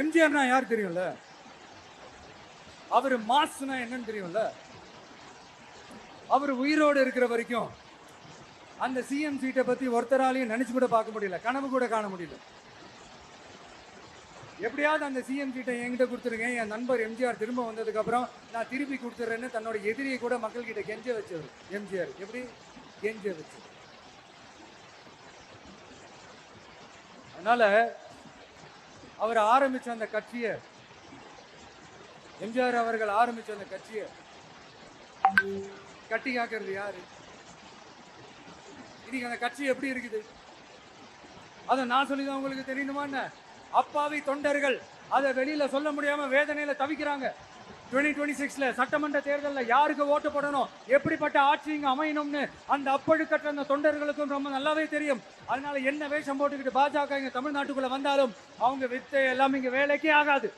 எம்ஜிஆர்னா யார் தெரியும்ல? அவர் மாஸ்னா என்னன்னு தெரியும்ல? அவர் உயிரோடு இருக்கிற வரைக்கும் அந்த சிஎம் சீட்டை பத்தி ஒருத்தராலையும் நினைச்சு கூட பார்க்க முடியல, கனவு கூட காண முடியல. எப்படியாவது அந்த சிஎம் சீட்டை என்கிட்ட கொடுத்துருங்க, என் நண்பர் எம்ஜிஆர் திரும்ப வந்ததுக்கு அப்புறம் நான் திருப்பி கொடுத்துறேன்னு தன்னோட எதிரியை கூட மக்கள் கிட்ட கெஞ்ச வச்சவர் எம்ஜிஆர். எப்படி கெஞ்ச வச்சு? அதனால அவர் ஆரம்பிச்ச அந்த கட்சியை, எம்ஜிஆர் அவர்கள் ஆரம்பிச்ச அந்த கட்சியை கட்டி காக்கிறது யாரு? இன்னைக்கு அந்த கட்சி எப்படி இருக்குது? அதை நான் சொல்லிதான் உங்களுக்கு தெரியணுமா என்ன? அப்பாவி தொண்டர்கள் அதை வெளியில சொல்ல முடியாம வேதனையில தவிக்கிறாங்க. 2026 சட்டமன்ற தேர்தலில் யாருக்கு ஓட்டு போடணும், எப்படிப்பட்ட ஆட்சி இங்க அமையணும்னு அந்த அப்பழுக்கற்ற அந்த தொண்டர்களுக்கும் ரொம்ப நல்லாவே தெரியும். அதனால என்ன வேஷம் போட்டுக்கிட்டு பாஜக இங்க தமிழ்நாட்டுக்குள்ள வந்தாலும் அவங்க வித்தை எல்லாம் இங்க வேலைக்கே ஆகாது.